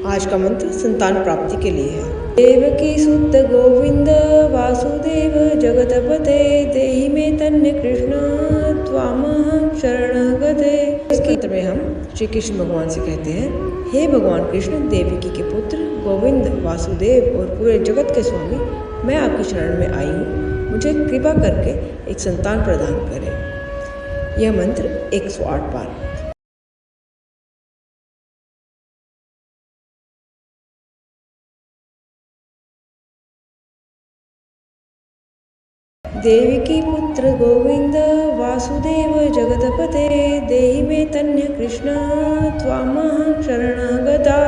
आज का मंत्र संतान प्राप्ति के लिए है। देवकी सुत गोविंद वासुदेव जगतपते देहि में तन्य कृष्ण त्वामहं शरणं गते। इस मंत्र में हम श्री कृष्ण भगवान से कहते हैं, हे भगवान कृष्ण, देवकी के पुत्र गोविंद, वासुदेव और पूरे जगत के स्वामी, मैं आपकी शरण में आई हूँ। मुझे कृपा करके एक संतान प्रदान करें। यह मंत्र 108 बार। देवकी पुत्र गोविंद वासुदेव जगतपते देहि में तन्य कृष्ण त्वामहं शरणं गता।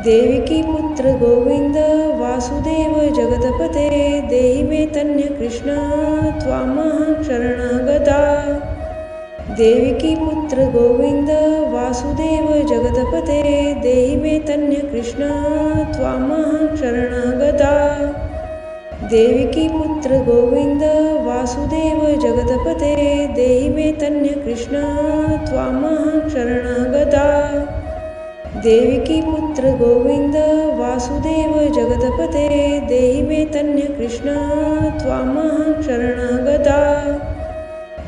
देवकी पुत्र गोविंद वासुदेव जगतपते देहि में तन्य कृष्ण त्वामहं शरणं गता। देवकी पुत्र गोविंद वासुदेव जगतपते देहि में तन्य कृष्ण त्वामहं शरणं गता। देवकी पुत्र गोविंद वासुदेव जगतपते देहि में तन्य कृष्ण त्वामहं शरणं गता। देवकी पुत्र गोविंद वासुदेव जगतपते देहि में तन्य कृष्ण त्वामहं शरणं गता।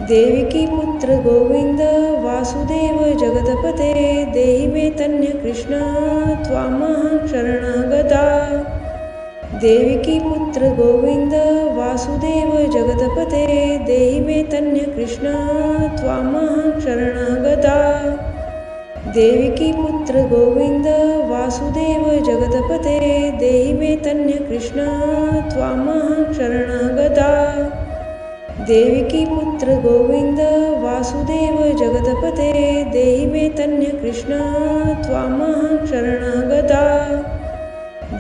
देवकी पुत्र गोविंद वासुदेव जगतपते देहि में तन्य कृष्ण त्वामहं शरणं गता। देवकी पुत्र गोविंद वासुदेव जगतपते देहि में तन्य कृष्ण त्वामहं शरणं गता। देवकी पुत्र गोविंद वासुदेव जगतपते देहि में तन्य कृष्ण त्वामहं शरणं गता। देवकी पुत्र गोविंद वासुदेव जगतपते देहि में तन्य कृष्ण त्वामहं शरणं गता।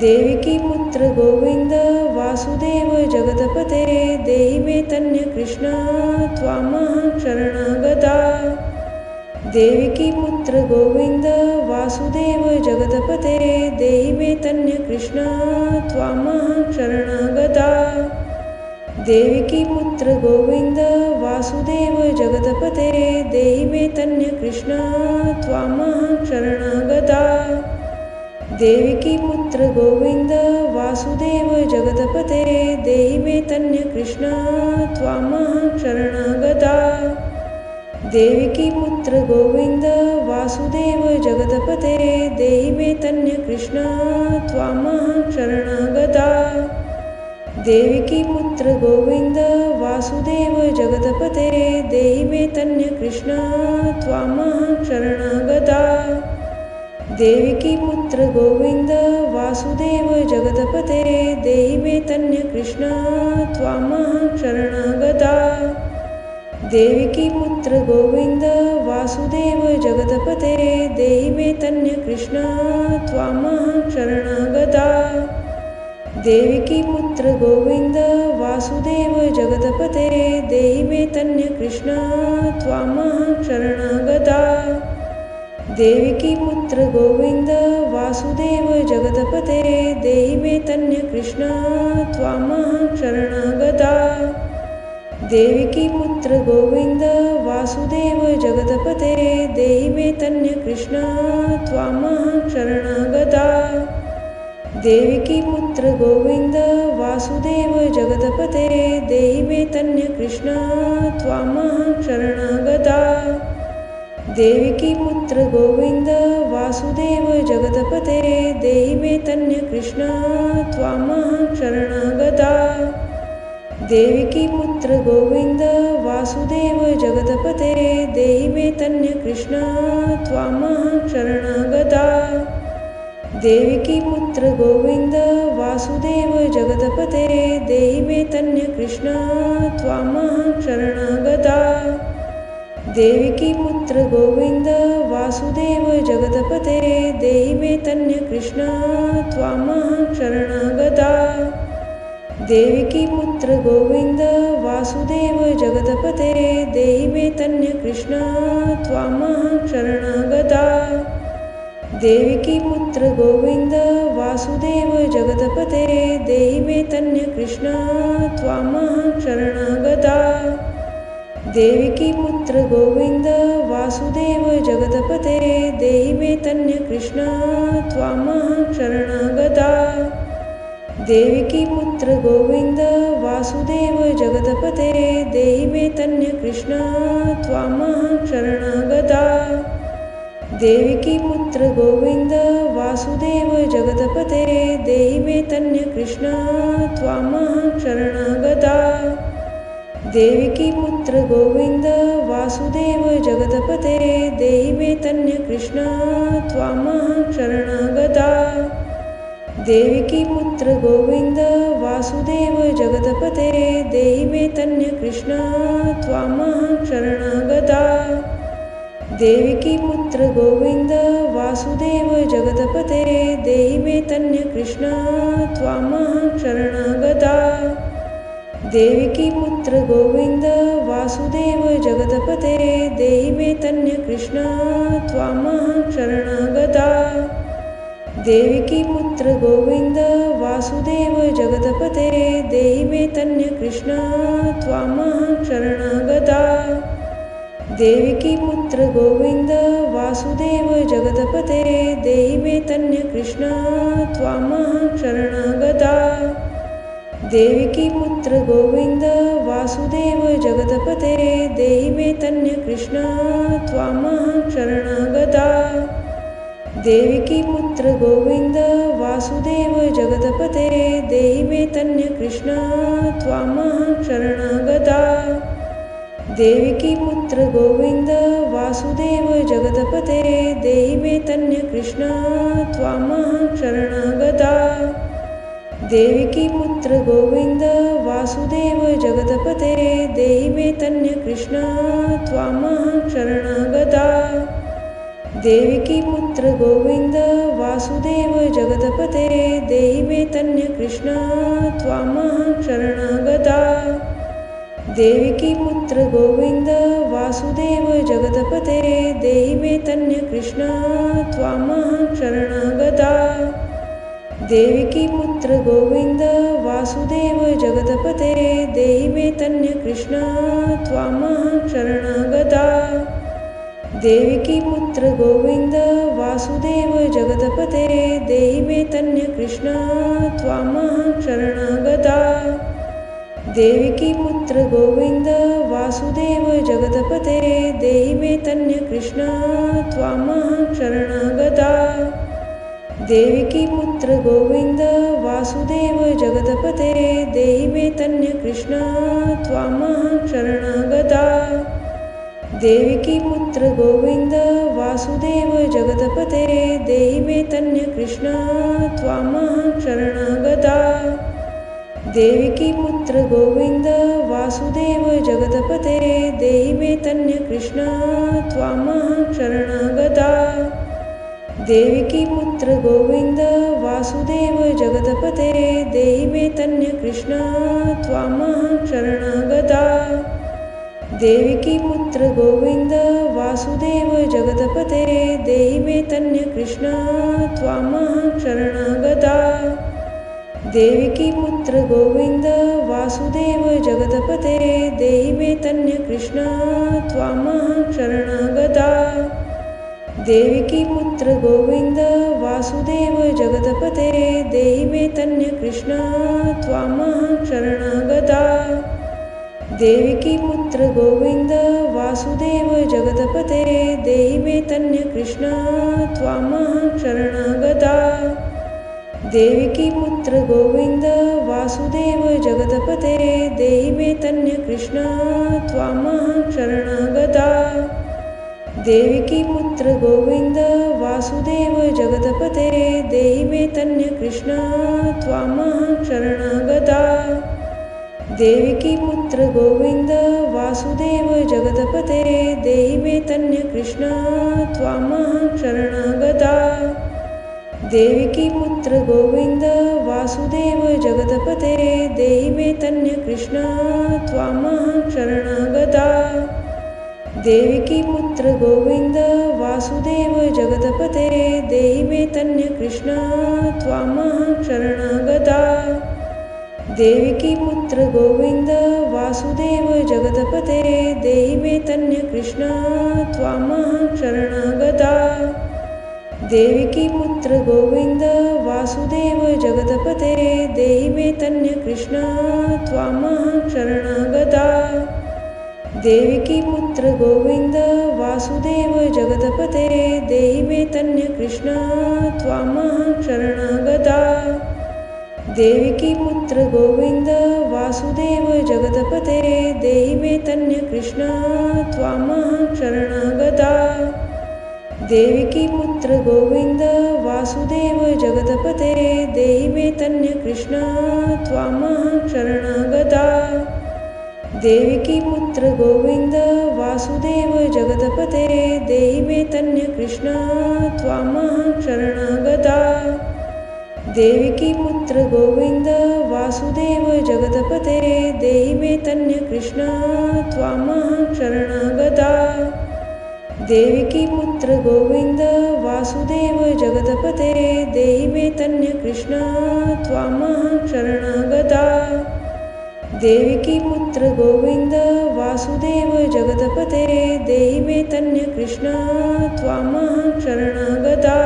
देवकी पुत्र गोविंद वासुदेव जगतपते देहि में तन्य कृष्ण त्वामहं शरणं गता। देवकी पुत्र गोविंद वासुदेव जगतपते देहि में तन्य कृष्ण त्वामहं शरणं गता। देवकी पुत्र गोविंद वासुदेव जगतपते देहि में तन्य कृष्ण त्वामहं शरणं गता। देवकी पुत्र गोविंद वासुदेव जगतपते देहि में तन्य कृष्ण त्वामहं शरणं गता। देवकी पुत्र गोविंद वासुदेव जगतपते देहि में तन्य कृष्ण त्वामहं शरणं गता। देवकी पुत्र गोविंद वासुदेव जगतपते देहि में तन्य कृष्ण त्वामहं शरणं गता। देवकी पुत्र गोविंद वासुदेव जगतपते देहि में तन्य कृष्ण त्वामहं शरणं गता। देवकी पुत्र गोविंद वासुदेव जगतपते देहि में तन्य कृष्ण त्वामहं शरणं गता। देवकी पुत्र गोविंद वासुदेव जगतपते देहि में तन्य कृष्ण त्वामहं शरणं गता। देवकी पुत्र गोविंद वासुदेव जगतपते देहि में तन्य कृष्ण त्वामहं शरणं गता। देवकी पुत्र गोविंद वासुदेव जगतपते देहि में तन्य कृष्ण त्वामहं शरणं गता। देवकी पुत्र गोविंद वासुदेव जगतपते देहि में तन्य कृष्ण त्वामहं शरणं गता। देवकी पुत्र गोविंद वासुदेव जगतपते देहि में तन्य कृष्ण त्वामहं शरणं गता। देवकी पुत्र गोविंद वासुदेव जगतपते देहि में तन्य कृष्ण त्वामहं शरणं गता। देवकी पुत्र गोविंद वासुदेव जगतपते देहि में तन्य कृष्ण त्वामहं शरणं गता। देवकी पुत्र गोविंद वासुदेव जगतपते देहि में तन्य कृष्ण त्वामहं शरणं गता। देवकी पुत्र गोविंद वासुदेव जगतपते देहि में तन्य कृष्ण त्वामहं शरणं गता। देवकी पुत्र गोविंद वासुदेव जगतपते देहि में तन्य कृष्ण त्वामहं शरणं गता। देवकी पुत्र गोविंद वासुदेव जगतपते देहि मे तन्य कृष्ण त्वामहं शरणागता। देवकी पुत्र गोविंद वासुदेव जगतपते देहि मे तन्य कृष्ण त्वामहं शरणागता। देवकी पुत्र गोविंद वासुदेव जगतपते देहि मे तन्य कृष्ण त्वामहं शरणागता। देवकी पुत्र गोविंद वासुदेव जगतपते देहि मे तन्य कृष्ण त्वामहं शरणागता। देवकी पुत्र गोविंद वासुदेव जगतपते देहि मे तन्य कृष्ण त्वामहं शरणागता। देवकी पुत्र गोविंद वासुदेव जगतपते देहि मे तन्य कृष्ण त्वामहं शरणागता। देवकी पुत्र गोविंद वासुदेव जगतपते देहि मे तन्य कृष्ण त्वामहं शरणागता। देवकी पुत्र गोविंद वासुदेव जगतपते देहि मे तन्य कृष्ण त्वामहं शरणागता। देवकी पुत्र गोविंद वासुदेव जगतपते देहि मे तन्य कृष्ण त्वामहं शरणागता। देवकी पुत्र गोविंद वासुदेव जगतपते देहि मे तन्य कृष्ण त्वामहं शरणागता। देवकी पुत्र गोविंद वासुदेव जगतपते देहि मे तन्य कृष्ण त्वामहं शरणागता। देवकी पुत्र गोविंद वासुदेव जगतपते देहि मे तन्य कृष्ण त्वामहं शरणागता। देवकी पुत्र गोविंद वासुदेव जगतपते देहि मे तन्य कृष्ण त्वामहं शरणागता। देवकी पुत्र गोविंद वासुदेव जगतपते देहि मे तन्य कृष्ण त्वामहं शरणागता। देवकी पुत्र गोविंद वासुदेव जगतपते देहि मे तन्य कृष्ण त्वामहं शरणागता। देवकी पुत्र गोविंद वासुदेव जगतपते देहि मे तन्य कृष्ण त्वामहं शरणागता। देवकी पुत्र गोविंद वासुदेव जगतपते देहि मे तन्य कृष्ण त्वामहं शरणागता। देवकी पुत्र गोविंद वासुदेव जगतपते देहि मे तन्य कृष्ण त्वामहं शरणागता। देवकी पुत्र गोविंद वासुदेव जगतपते देहि मे तन्य कृष्ण त्वामहं शरणागता। देवकी पुत्र गोविंद वासुदेव जगतपते देहि मे तन्य कृष्ण त्वामहं शरणागता। देवकी पुत्र गोविंद वासुदेव जगतपते देहि मे तन्य कृष्ण त्वामहं शरणागता। देवकी पुत्र गोविंद वासुदेव जगतपते देहि मे तन्य कृष्ण त्वामहं शरणागता। देवकी पुत्र गोविंद वासुदेव जगतपते देहि मे तन्य कृष्ण त्वामहं शरणागता। देवकी पुत्र गोविंद वासुदेव जगतपते देहि मे तन्य कृष्ण त्वामहं शरणागता। देवकी पुत्र गोविंद वासुदेव जगतपते देहि मे तन्य कृष्ण त्वामहं शरणागता। देवकी पुत्र गोविंद वासुदेव जगतपते देहि मे तन्य कृष्ण त्वामहं शरणागता। देवकी पुत्र गोविंद वासुदेव जगतपते देहि मे तन्य कृष्ण त्वामहं शरणागता। देवकी पुत्र गोविंद वासुदेव जगतपते देहि मे तन्य कृष्ण त्वामहं शरणागता। देवकी पुत्र गोविंद वासुदेव जगतपते देहि मे तन्य कृष्ण त्वामहं शरणागता। देवकी पुत्र गोविंद वासुदेव जगतपते देहि मे तन्य कृष्ण त्वामहं शरणागता। देवकी पुत्र गोविंद वासुदेव जगतपते देहि मे तन्य कृष्ण त्वामहं शरणागता। देवकी पुत्र गोविंद वासुदेव जगतपते देहि मे तन्य कृष्ण त्वामहं शरणगता। देवकी पुत्र गोविंद वासुदेव जगतपते देहि मे तन्य कृष्ण त्वामहं शरणगता। देवकी पुत्र गोविंद वासुदेव जगतपते देहि मे तन्य कृष्ण त्वामहं शरणगता। देवकी पुत्र गोविंद वासुदेव जगतपते देहि मे तन्य कृष्ण त्वामहं शरणगता। देवकी पुत्र गोविंद वासुदेव जगतपते देहि मे तन्य कृष्ण त्वामहं शरणगता। देवकी पुत्र गोविंद वासुदेव जगतपते देहि मे तन्य कृष्ण त्वामहं शरणगता। देवकी पुत्र गोविंद वासुदेव जगतपते देहि मे तन्य कृष्ण त्वामहं शरणगता। देवकी पुत्र गोविंद वासुदेव जगतपते देहि मे तन्य कृष्ण त्वामहं शरणगता। देवकी पुत्र गोविंद वासुदेव जगतपते देहि मे तन्य कृष्ण त्वामहं शरणगता।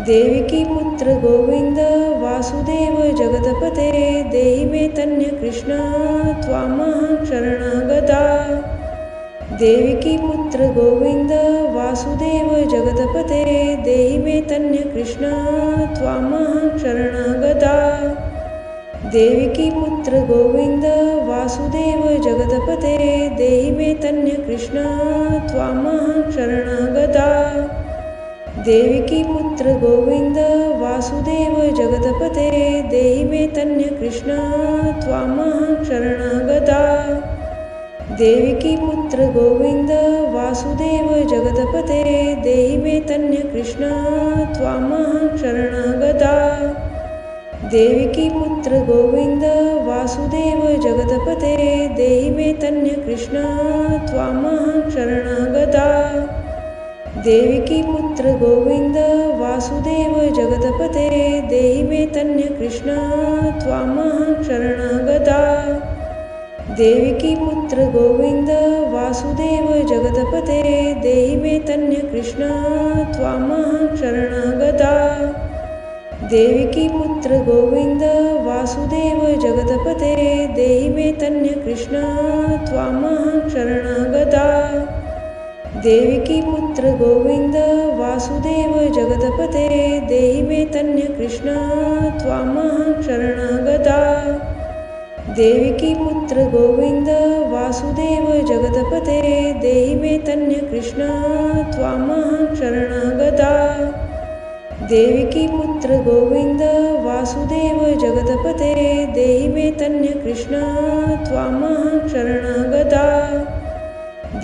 देवकी पुत्र गोविंद वासुदेव जगतपते देहि मे तन्य कृष्ण त्वामहं शरणगता। देवकी पुत्र गोविंद वासुदेव जगतपते देहि मे तन्य कृष्ण त्वामहं शरणगता। देवकी पुत्र गोविंद वासुदेव जगतपते देहि मे तन्य कृष्ण त्वामहं शरणगता। देवकी पुत्र गोविंद वासुदेव जगतपते देहि मे तन्य कृष्ण त्वामहं शरणगता। देवकी पुत्र गोविंद वासुदेव जगतपते देहि मे तन्य कृष्ण त्वामहं शरणगता। देवकी पुत्र गोविंद वासुदेव जगतपते देहि मे तन्य कृष्ण त्वामहं शरणगता। देवकी पुत्र गोविंद वासुदेव जगतपते देहि मे तन्य कृष्ण त्वामहं शरणगता। देवकी पुत्र गोविंद वासुदेव जगतपते देहि मे तन्य कृष्ण त्वामहं शरणगता। देवकी पुत्र गोविंद वासुदेव जगतपते देहि मे तन्य कृष्ण त्वामहं शरणगता। देवकी पुत्र गोविंद वासुदेव जगतपते देहि मे तन्य कृष्ण त्वामहं शरणगता। देवकी पुत्र गोविंद वासुदेव जगतपते देहि मे तन्य कृष्ण त्वामहं शरणगता। देवकी पुत्र गोविंद वासुदेव जगतपते देहि मे तन्य कृष्ण त्वामहं शरणगता।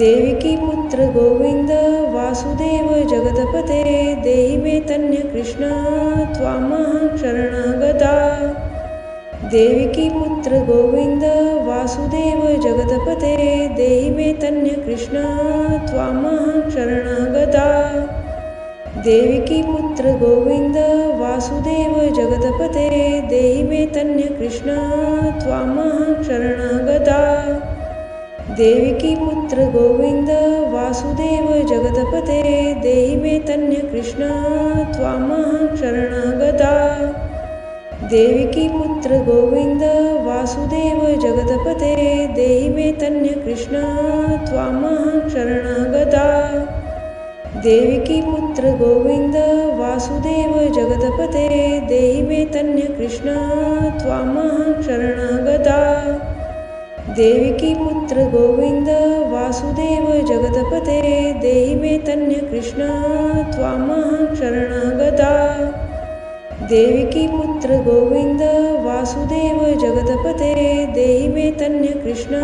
देवकी पुत्र गोविंद वासुदेव जगतपते देहि मे तन्य कृष्ण त्वामहं शरणगता। देवकी पुत्र गोविंद वासुदेव जगतपते देहि मे तन्य कृष्ण त्वामहं शरणगता। देवकी पुत्र गोविंद वासुदेव जगतपते देहि मे तन्य कृष्ण त्वामहं शरणगता। देवकी पुत्र गोविंद वासुदेव जगतपते देहि मे तन्य कृष्ण त्वामहं शरणगता। देवकी पुत्र गोविंद वासुदेव जगतपते देहि मे तन्य कृष्ण त्वामहं शरणगता। देवकी पुत्र गोविंद वासुदेव जगतपते देहि मे तन्य कृष्ण त्वामहं शरणगता। देवकी पुत्र गोविंद वासुदेव जगतपते देहि मे तन्य कृष्ण त्वामहं शरणगता। देवकी पुत्र गोविंद वासुदेव जगतपते देहि मे तन्य कृष्ण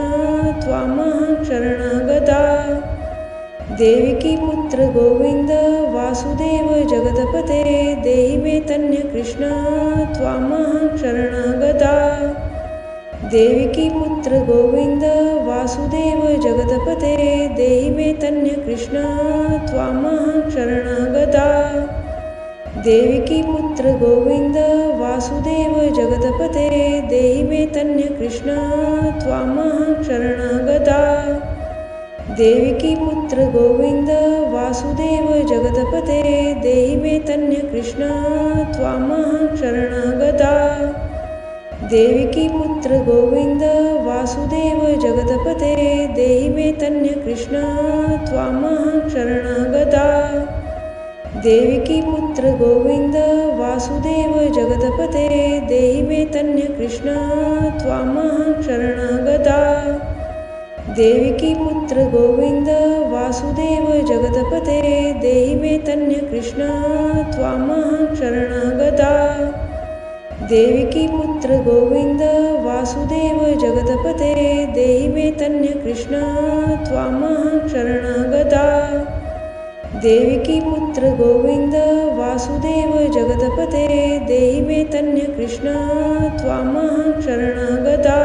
त्वामहं शरणगता। देवकी पुत्र गोविंद वासुदेव जगतपते देहि मे तन्य कृष्ण त्वामहं शरणगता। देवकी पुत्र गोविंद वासुदेव जगतपते देहि मे तन्य कृष्ण त्वामहं शरणगता। देवकी पुत्र गोविंद वासुदेव जगतपते देहि मे तन्य कृष्ण त्वामहं शरणं गता। देवकी पुत्र गोविंद वासुदेव जगतपते देहि मे तन्य कृष्ण त्वामहं शरणं गता। देवकी पुत्र गोविंद वासुदेव जगतपते देहि मे तन्य कृष्ण त्वामहं शरणं गता। देवकी पुत्र गोविंद वासुदेव जगतपते देहि मे तन्य कृष्ण त्वामहं शरणं गता। देवकी पुत्र गोविंद वासुदेव जगतपते देहि मे तन्य कृष्ण त्वामहं शरणं गता। देवकी पुत्र गोविंद वासुदेव जगतपते देहि मे तन्य कृष्ण त्वामहं शरणं गता। देवकी पुत्र गोविंद वासुदेव जगतपते देहि मे तन्य कृष्ण त्वामहं शरणं गता।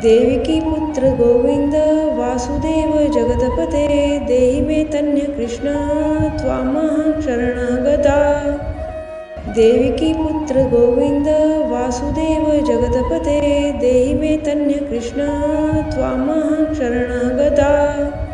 देवकी पुत्र गोविंद वासुदेव जगतपते देहि मे तन्य कृष्ण त्वामहं शरणं गता। देवकी पुत्र गोविंद वासुदेव जगतपते देहि मे तन्य कृष्ण त्वामहं शरणं गता।